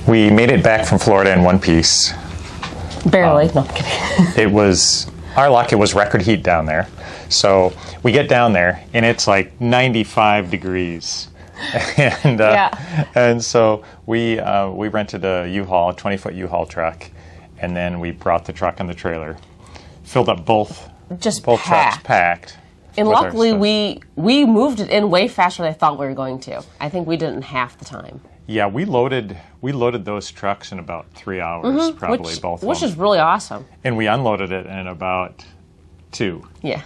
We made it back from Florida in one piece. Barely. No, I'm kidding. It was, our luck, it was record heat down there. So we get down there, and it's like 95 degrees. And so we rented a U-Haul, a 20-foot U-Haul truck, and then we brought the truck and the trailer. Filled up both trucks packed. And luckily, we moved it in way faster than I thought we were going to. I think we did it in half the time. Yeah, we loaded those trucks in about 3 hours, probably, both of them. Which is really awesome. And we unloaded it in about 2. Yeah.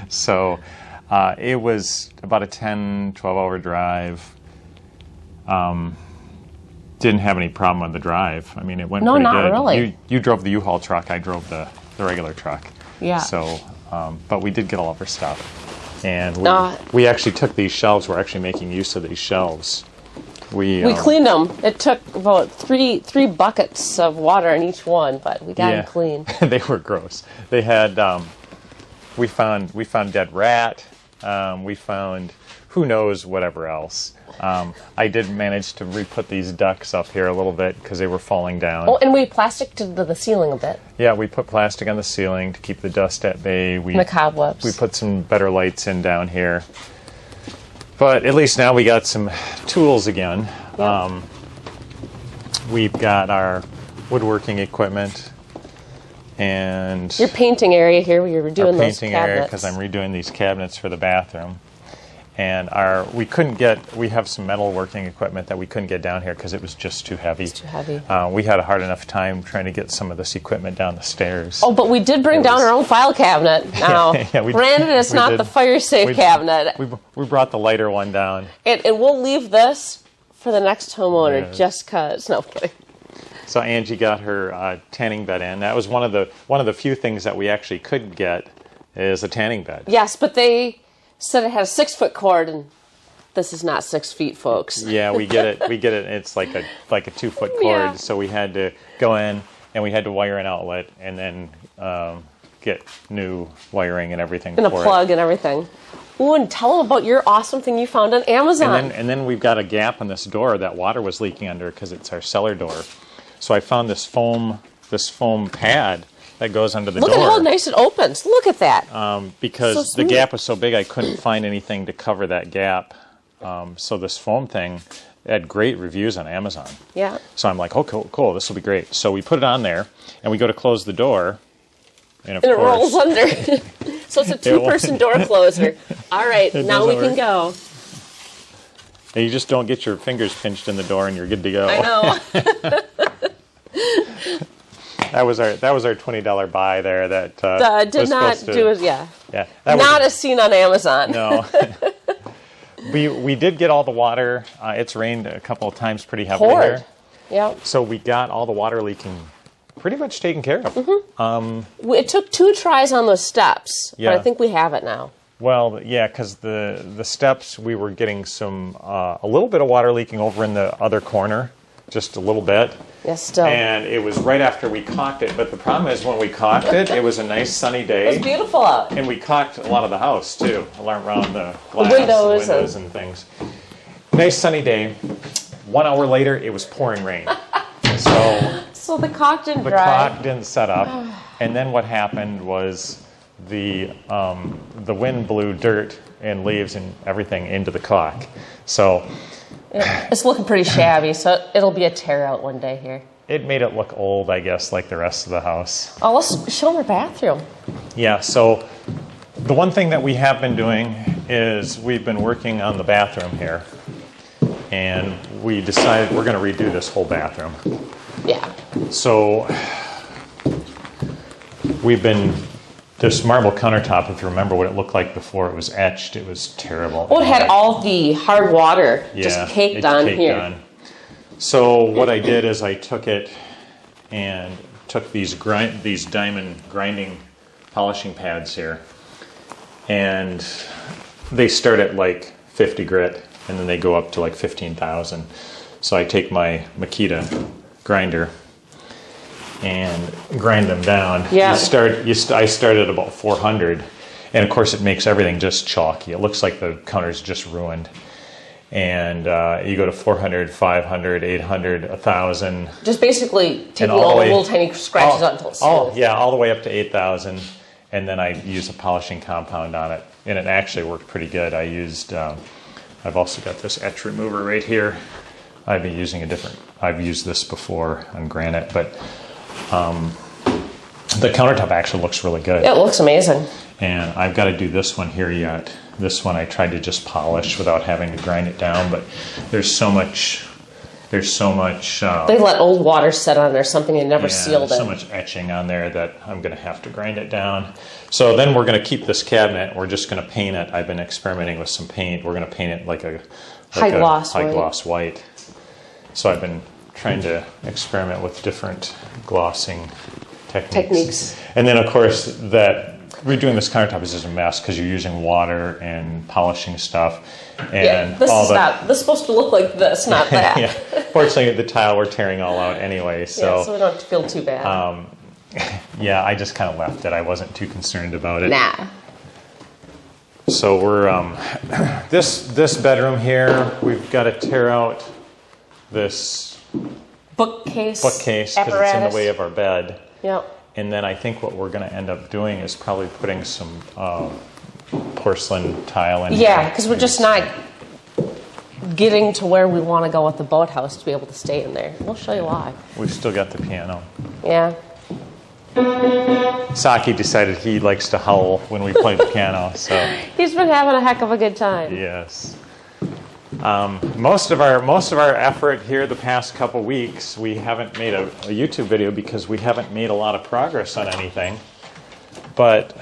So it was about a 10, 12-hour drive. Didn't have any problem on the drive. I mean, it went pretty good. No, not really. You drove the U-Haul truck. I drove the regular truck. Yeah. So, but we did get all of our stuff. And we actually took these shelves. We're actually making use of these shelves. We cleaned them. It took about three buckets of water in each one, but we got them clean. They were gross. They had we found dead rat. We found who knows whatever else. I did manage to re-put these ducks up here a little bit because they were falling down. Oh, and we plasticed the ceiling a bit. Yeah, we put plastic on the ceiling to keep the dust at bay. And the cobwebs. We put some better lights in down here. But at least now we got some tools again. Yep. We've got our woodworking equipment and your painting area here where you're doing those cabinets. Painting area because I'm redoing these cabinets for the bathroom. And we have some metalworking equipment that we couldn't get down here because it was just too heavy. It's too heavy. We had a hard enough time trying to get some of this equipment down the stairs. Oh, but we did bring down our own file cabinet. Now, granted, it's not the fire safe cabinet. We brought the lighter one down. And we'll leave this for the next homeowner just because. No, I'm kidding. So Angie got her tanning bed in. That was one of the few things that we actually could get is a tanning bed. Yes, but they said it had a 6-foot cord, and this is not 6 feet, folks. Yeah, we get it. It's like a 2-foot cord. Yeah. So we had to go in and we had to wire an outlet and then get new wiring and everything. And a plug and everything. Ooh, and tell them about your awesome thing you found on Amazon. And then we've got a gap in this door that water was leaking under because it's our cellar door. So I found this foam pad that goes under the door. Look at how nice it opens. Look at that. Because the gap was so big, I couldn't find anything to cover that gap. So this foam thing had great reviews on Amazon. Yeah. So I'm like, oh, cool, this will be great. So we put it on there, and we go to close the door. And it rolls under. So it's a 2-person door closer. All right, now we can go. And you just don't get your fingers pinched in the door, and you're good to go. I know. That was our $20 buy there. That did not do it. Yeah. Yeah. Not as seen on Amazon. No. we did get all the water. It's rained a couple of times pretty heavily here. Yeah. So we got all the water leaking pretty much taken care of. Mm-hmm. It took 2 tries on those steps, but I think we have it now. Well, yeah, because the steps we were getting a little bit of water leaking over in the other corner, just a little bit. Yes, still. And it was right after we caulked it. But the problem is when we caulked it, it was a nice sunny day. It was beautiful out. And we caulked a lot of the house, too, around the glass, windows and things. Nice sunny day. 1 hour later, it was pouring rain. So the caulk didn't dry. The caulk didn't set up. And then what happened was the wind blew dirt and leaves and everything into the caulk. So it's looking pretty shabby, so it'll be a tear out one day here. It made it look old, I guess, like the rest of the house. Oh, let's show them our bathroom. Yeah, so the one thing that we have been doing is we've been working on the bathroom here. And we decided we're going to redo this whole bathroom. Yeah. So this marble countertop, if you remember what it looked like before it was etched, it was terrible. Oh, it had all the hard water just caked on here. So what I did is I took it and took these diamond grinding polishing pads here, and they start at like 50 grit, and then they go up to like 15,000. So I take my Makita grinder and grind them down. Yeah. I start at about 400, and of course it makes everything just chalky. It looks like the counter's just ruined. and you go to 400, 500, 800, 1,000. Just basically taking all the little tiny scratches out until it's smooth. Yeah, all the way up to 8,000, and then I use a polishing compound on it, and it actually worked pretty good. I used, I've also got this etch remover right here. I've been using I've used this before on granite, but the countertop actually looks really good. It looks amazing. And I've got to do this one here yet. This one I tried to just polish without having to grind it down, but there's so much. They let old water set on there, something and never sealed it. So much etching on there that I'm going to have to grind it down. So then we're going to keep this cabinet. We're just going to paint it. I've been experimenting with some paint. We're going to paint it like a high gloss white. So I've been trying to experiment with different glossing techniques. And then, of course, that redoing this countertop is just a mess because you're using water and polishing stuff. And this is supposed to look like this, not that. Yeah. Fortunately, the tile we're tearing all out anyway. So, so we don't have to feel too bad. Yeah, I just kind of left it. I wasn't too concerned about it. Nah. So we're this bedroom here. We've got to tear out this bookcase because it's in the way of our bed. Yep. And then I think what we're going to end up doing is probably putting some porcelain tile in. Yeah, because we're just not getting to where we want to go with the boathouse to be able to stay in there. We'll show you why. We've still got the piano. Yeah. Saki decided he likes to howl when we play the piano, so he's been having a heck of a good time. Yes. Most of our effort here the past couple weeks, we haven't made a YouTube video because we haven't made a lot of progress on anything. But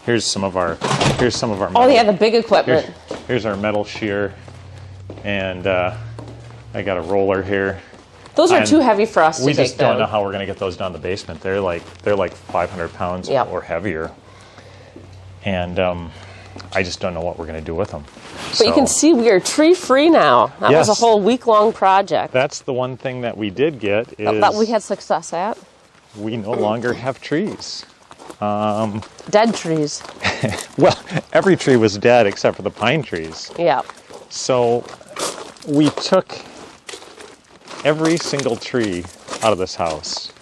here's some of our metal. Oh yeah, the big equipment. Here's our metal shear, and I got a roller here. Those are too heavy for us to take down. We just don't know how we're going to get those down the basement. They're like 500 pounds or heavier, and I just don't know what we're going to do with them. But you can see we are tree-free now. That was a whole week-long project. That's the one thing that we did get is that we had success at. We no longer have trees. Dead trees. Well, every tree was dead except for the pine trees. Yeah. So we took every single tree out of this house.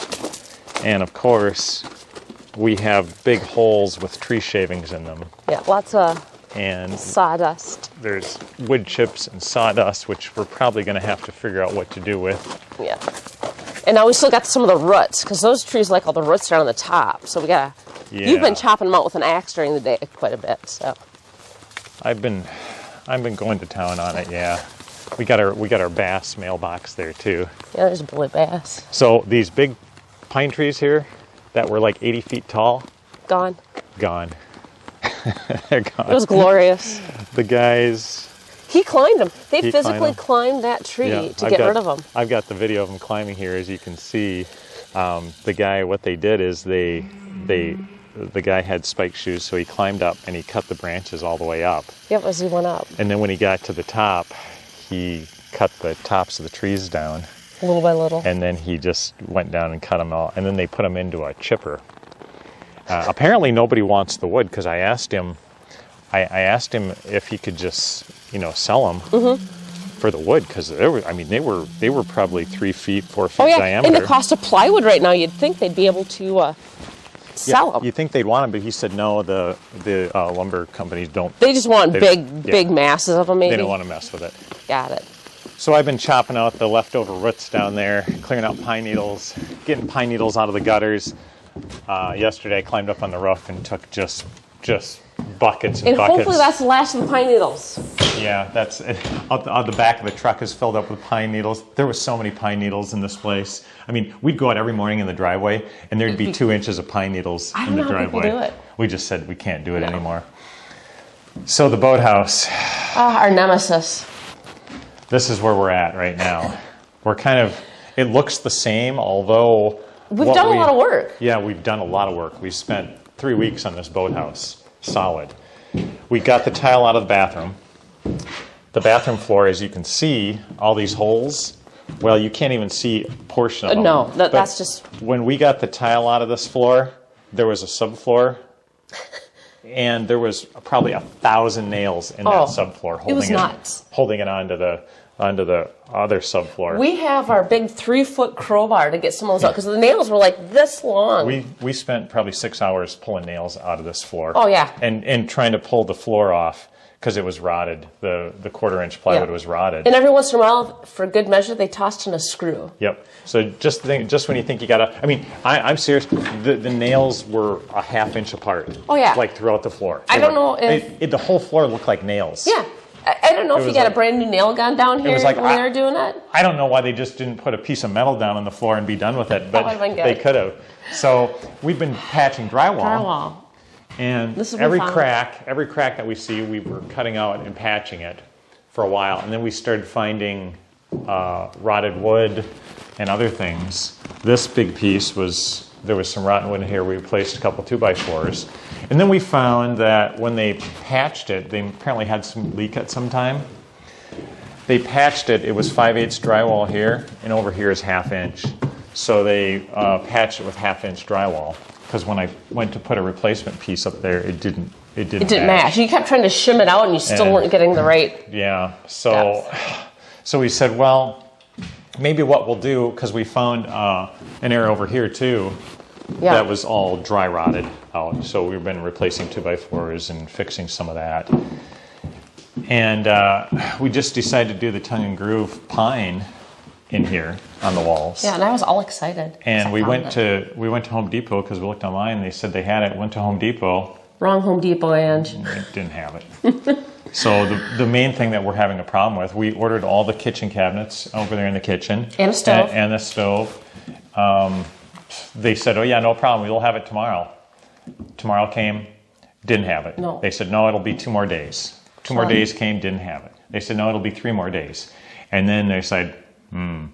And of course, we have big holes with tree shavings in them. Yeah, lots of and sawdust. There's wood chips and sawdust, which we're probably going to have to figure out what to do with. Yeah. And now we still got some of the roots, because those trees like all the roots are on the top. So we got to... Yeah. You've been chopping them out with an axe during the day quite a bit, so... I've been going to town on it, yeah. We got our bass mailbox there, too. Yeah, there's a bullet bass. So these big pine trees here that were like 80 feet tall... Gone. They're gone. It was glorious. The guys... He climbed them. They physically climbed that tree to get rid of them. I've got the video of them climbing here, as you can see. The guy, what they did is the guy had spike shoes, so he climbed up and he cut the branches all the way up. Yep, as he went up. And then when he got to the top, he cut the tops of the trees down. Little by little. And then he just went down and cut them all. And then they put them into a chipper. Apparently nobody wants the wood, because I asked him if he could just, sell them for the wood, because they were probably 3 feet, 4 feet diameter. And the cost of plywood right now, you'd think they'd be able to sell them. You think they'd want them, but he said no. The lumber companies don't. They just want big masses of them. Maybe they don't want to mess with it. Got it. So I've been chopping out the leftover roots down there, clearing out pine needles, getting pine needles out of the gutters. Yesterday I climbed up on the roof and took just buckets and buckets. Hopefully that's the last of the pine needles. Yeah, that's it. Out the back of the truck is filled up with pine needles. There was so many pine needles in this place. I mean, we'd go out every morning in the driveway, and there'd be 2 inches of pine needles in the driveway. I don't know how people do it. We just said we can't do it anymore. So the boathouse. Our nemesis. This is where we're at right now. We're it looks the same, although... We've done a lot of work. Yeah, we've done a lot of work. We spent 3 weeks on this boathouse. Solid. We got the tile out of the bathroom. The bathroom floor, as you can see, all these holes, well, you can't even see a portion of them. No, that's just... When we got the tile out of this floor, there was a subfloor, and there was probably 1,000 nails in that subfloor holding it onto the other subfloor. We have our big 3-foot crowbar to get some of those out because the nails were like this long. We spent probably 6 hours pulling nails out of this floor. Oh yeah, and trying to pull the floor off because it was rotted. The 1/4-inch plywood was rotted. And every once in a while, for good measure, they tossed in a screw. Yep. So just when you think you gotta, I mean, I'm serious. The nails were a 1/2 inch apart. Oh yeah. Like throughout the floor. I don't know if the whole floor looked like nails. Yeah. I don't know if you got a brand new nail gun down here when they were doing it. I don't know why they just didn't put a piece of metal down on the floor and be done with it, but they could have. So we've been patching drywall. And every crack that we see, we were cutting out and patching it for a while. And then we started finding rotted wood and other things. This big piece there was some rotten wood in here. We replaced a couple 2x4s. And then we found that when they patched it, they apparently had some leak at some time. They patched it. It was 5/8 drywall here, and over here is 1/2 inch. So they patched it with 1/2 inch drywall. Because when I went to put a replacement piece up there, it didn't match. You kept trying to shim it out, and you still weren't getting the right. Yeah. So we said, well, maybe what we'll do, because we found an area over here too. Yeah. That was all dry rotted out. So we've been replacing 2x4s and fixing some of that. And we just decided to do the tongue and groove pine in here on the walls. Yeah, and I was all excited. And we went to Home Depot because we looked online and they said they had it. Went to Home Depot. Wrong Home Depot, Ange. It didn't have it. So the main thing that we're having a problem with, we ordered all the kitchen cabinets over there in the kitchen. And a stove. And the stove. They said, oh yeah, no problem, we'll have it tomorrow. Tomorrow came, didn't have it. No. They said, no, it'll be 2 more days. 2 more days came, didn't have it. They said, no, it'll be 3 more days. And then they said, Then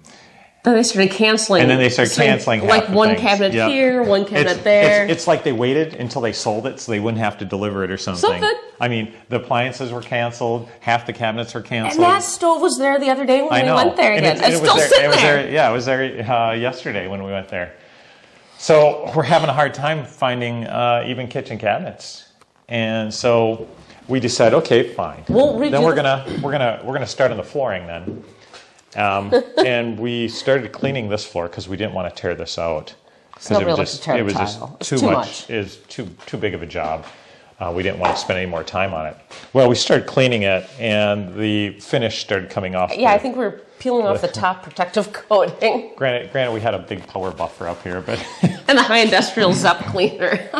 they started canceling. And then they started canceling like one cabinet here, one cabinet there. It's like they waited until they sold it so they wouldn't have to deliver it or something. I mean, the appliances were canceled, half the cabinets were canceled. And that stove was there the other day when we went there again. It's still sitting there. Yeah, it was there yesterday when we went there. So we're having a hard time finding even kitchen cabinets, and so we decided, okay, fine. Then we're gonna start on the flooring then, and we started cleaning this floor because we didn't want to tear this out because it was just too big of a job. We didn't want to spend any more time on it. Well, we started cleaning it, and the finish started coming off. Yeah, I think we were peeling off the top protective coating. Granted, we had a big power buffer up here, but and the high industrial Zep cleaner.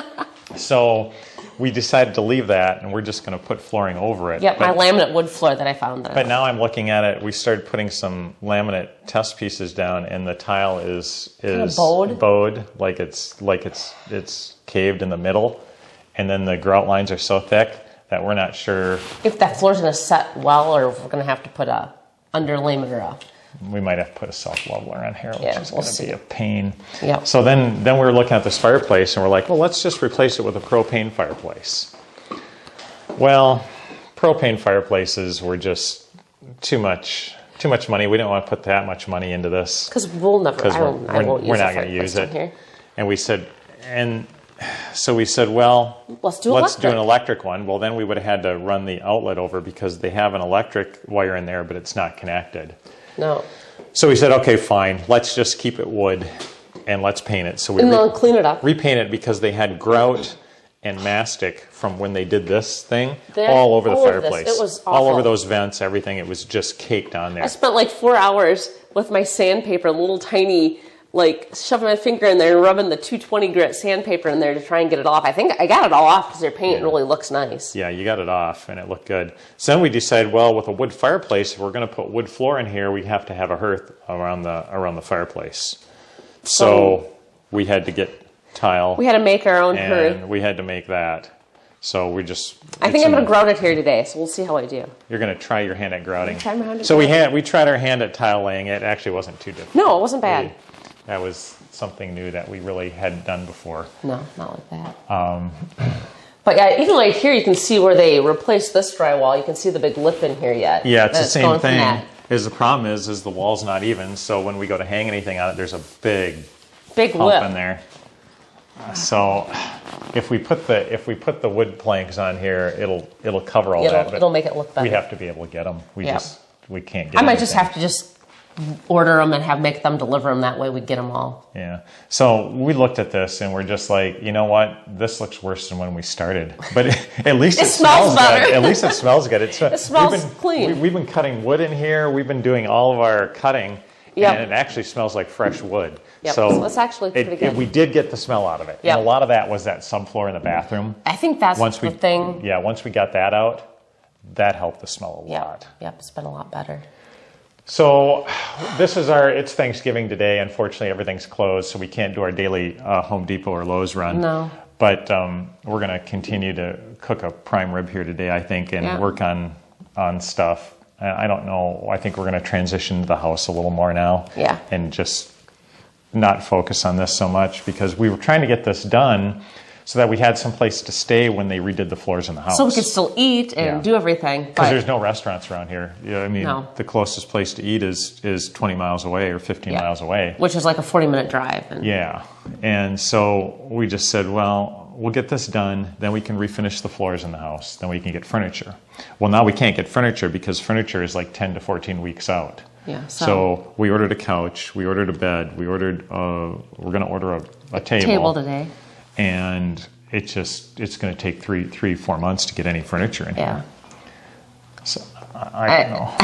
So we decided to leave that, and we're just going to put flooring over it. Yep, my laminate wood floor that I found there. But now I'm looking at it. We started putting some laminate test pieces down, and the tile is bowed, like it's caved in the middle. And then the grout lines are so thick that we're not sure if that floor's going to set well, or if we're going to have to put a underlayment or a. We might have to put a self-leveler on here, which is going to be a pain. Yep. So then we were looking at this fireplace, and we're like, well, let's just replace it with a propane fireplace. Well, propane fireplaces were just too much money. We didn't want to put that much money into this because we're not going to use it. Here. And we said, so we said, well, let's do an electric one. Well, then we would have had to run the outlet over because they have an electric wire in there, but it's not connected. No. So we said, okay, fine. Let's just keep it wood and let's paint it. So we clean it up. Repaint it because they had grout and mastic from when they did this thing all over the fireplace. It was awful. All over those vents, everything. It was just caked on there. I spent like 4 hours with my sandpaper, little tiny, shoving my finger in there and rubbing the 220 grit sandpaper in there to try and get it off. I think I got it all off because their paint really looks nice. Yeah, you got it off and it looked good. So then we decided, well, with a wood fireplace, if we're going to put wood floor in here, we have to have a hearth around the fireplace. So we had to get tile. We had to make our own hearth. And we had to make that. So we just... I think I'm going to grout it here today, so we'll see how I do. You're going to try your hand at grouting. Try my hand at grouting. We tried our hand at tile laying. It actually wasn't too difficult. No, it wasn't bad. That was something new that we really hadn't done before. No, not like that. But yeah, even right here, you can see where they replaced this drywall. You can see the big lip in here yet. Yeah, it's the same thing. The problem is the wall's not even, so when we go to hang anything on it, there's a big lip in there. So if we put the wood planks on here, it'll cover all that. But it'll make it look better. we have to be able to get them. We can't get. I might just have to order them and make them deliver them. That way we get them all. Yeah. So we looked at this and we're just like, you know what? This looks worse than when we started. But at least it smells better. good. At least it smells good. It smells clean. We've been cutting wood in here. We've been doing all of our cutting. Yep. And it actually smells like fresh wood. Yep. So it's actually pretty good. We did get the smell out of it. Yep. And a lot of that was that subfloor in the bathroom. I think that's the thing. Yeah, once we got that out, that helped the smell a lot. Yep, it's been a lot better. So it's Thanksgiving today. Unfortunately, everything's closed, so we can't do our daily Home Depot or Lowe's run. No. But we're going to continue to cook a prime rib here today, I think, and work on stuff. I don't know. I think we're going to transition to the house a little more now. Yeah. And just not focus on this so much because we were trying to get this done so that we had some place to stay when they redid the floors in the house. So we could still eat and do everything. Because there's no restaurants around here. I mean, the closest place to eat is 20 miles away or 15 miles away. Which is like a 40-minute drive. Yeah. And so we just said, well, we'll get this done, then we can refinish the floors in the house, then we can get furniture. Well, now we can't get furniture because furniture is like 10 to 14 weeks out. Yeah. So we ordered a couch, we ordered a bed, we're going to order a table. Table today. And it's going to take 3-4 months to get any furniture in here. So I don't know.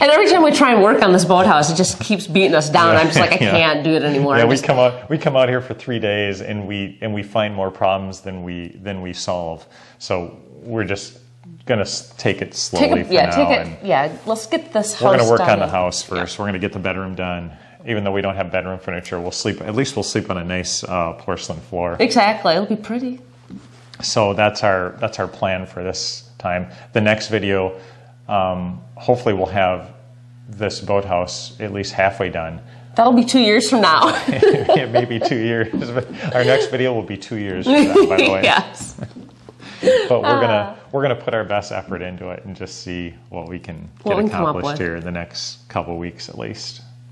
And every time we try and work on this boathouse, it just keeps beating us down. I'm just like, I can't do it anymore. Yeah, we come out here for 3 days and we find more problems than we solve. So we're just gonna take it slowly for now. Let's get this house. We're gonna work done on the house first. We're gonna get the bedroom done. Even though we don't have bedroom furniture, we'll sleep on a nice porcelain floor. Exactly, it'll be pretty. So that's our plan for this time. The next video, hopefully we'll have this boathouse at least halfway done. That'll be 2 years from now. It may be 2 years. Our next video will be 2 years from now, by the way. Yes. But we're gonna put our best effort into it and just see what we can get accomplished here in the next couple weeks at least.